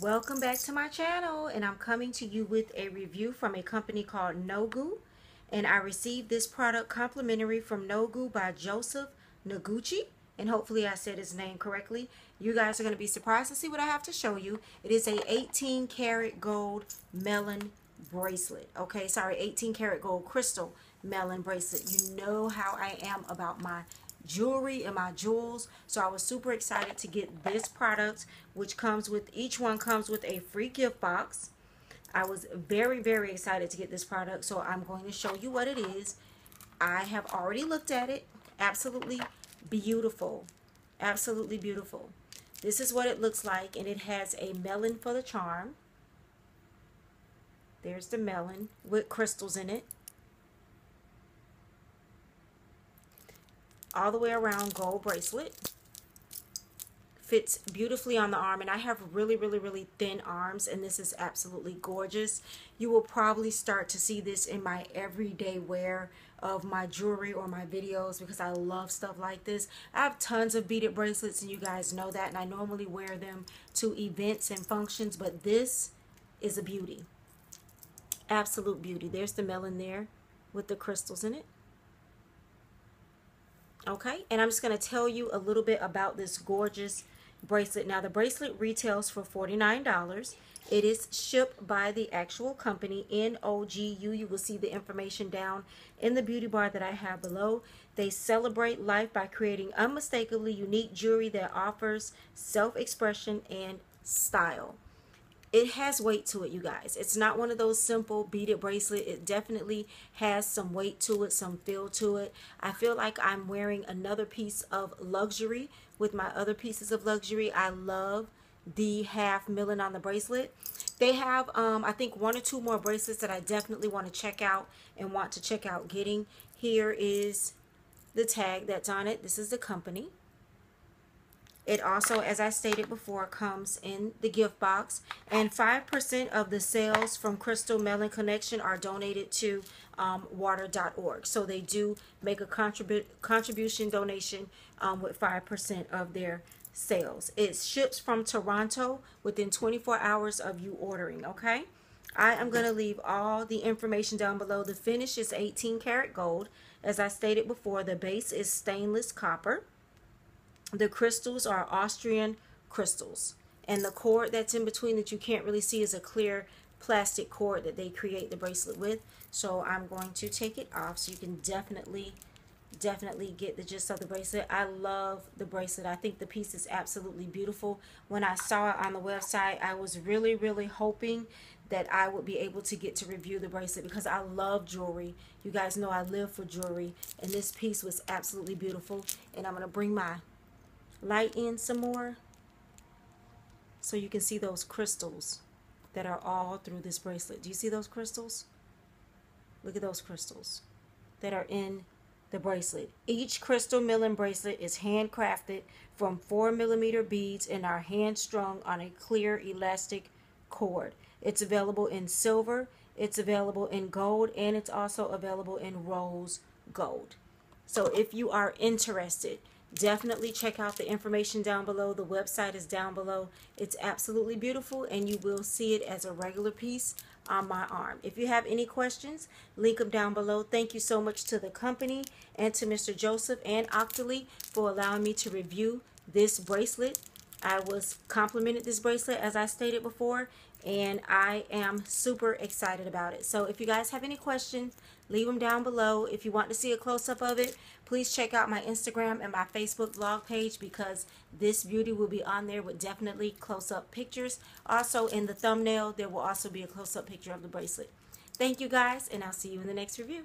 Welcome back to my channel, and I'm coming to you with a review from a company called Nogu, and I received this product complimentary from Nogu by Joseph Nogucci, and hopefully I said his name correctly. You guys are going to be surprised to see what I have to show you. It is a 18 karat gold melon bracelet. Okay, sorry, 18 karat gold crystal melon bracelet. You know how I am about my jewelry and my jewels, so I was super excited to get this product, which comes with, each one comes with a free gift box. I was very excited to get this product, so I'm going to show you what it is. I have already looked at it. Absolutely beautiful, absolutely beautiful. This is what it looks like, and it has a melon for the charm. There's the melon with crystals in it. All the way around gold bracelet. Fits beautifully on the arm, and I have really thin arms, and this is absolutely gorgeous. You will probably start to see this in my everyday wear of my jewelry or my videos because I love stuff like this. I have tons of beaded bracelets, and you guys know that, and I normally wear them to events and functions, but this is a beauty. Absolute beauty. There's the melon there with the crystals in it. Okay, and I'm just going to tell you a little bit about this gorgeous bracelet. Now, the bracelet retails for $49. It is shipped by the actual company, Nogu. You will see the information down in the beauty bar that I have below. They celebrate life by creating unmistakably unique jewelry that offers self-expression and style. It has weight to it, you guys. It's not one of those simple beaded bracelet. It definitely has some weight to it, some feel to it. I feel like I'm wearing another piece of luxury with my other pieces of luxury. I love the half melon on the bracelet. They have, I think, one or two more bracelets that I definitely want to check out and want to check out getting. Here is the tag that's on it. This is the company. It also, as I stated before, comes in the gift box, and 5% of the sales from Crystal Melon Connection are donated to water.org. So they do make a contribution donation with 5% of their sales. It ships from Toronto within 24 hours of you ordering, okay? I am going to leave all the information down below. The finish is 18 karat gold. As I stated before, the base is stainless copper. The crystals are Austrian crystals, and the cord that's in between that you can't really see is a clear plastic cord that they create the bracelet with. So I'm going to take it off so you can definitely get the gist of the bracelet. I love the bracelet. I think the piece is absolutely beautiful. When I saw it on the website, I was really hoping that I would be able to get to review the bracelet because I love jewelry. You guys know I live for jewelry, and this piece was absolutely beautiful. And I'm going to bring my light in some more so you can see those crystals that are all through this bracelet. Do you see those crystals? Look at those crystals that are in the bracelet. Each crystal melon bracelet is handcrafted from 4mm beads and are hand strung on a clear elastic cord. It's available in silver, it's available in gold, and it's also available in rose gold. So if you are interested, definitely check out the information down below. The website is down below. It's absolutely beautiful, and you will see it as a regular piece on my arm. If you have any questions, link them down below. Thank you so much to the company and to Mr. Joseph and Octoly for allowing me to review this bracelet. I was complimented this bracelet, as I stated before, and I am super excited about it. So if you guys have any questions, leave them down below. If you want to see a close-up of it, please check out my Instagram and my Facebook blog page because this beauty will be on there with definitely close-up pictures. Also, in the thumbnail, there will also be a close-up picture of the bracelet. Thank you guys, and I'll see you in the next review.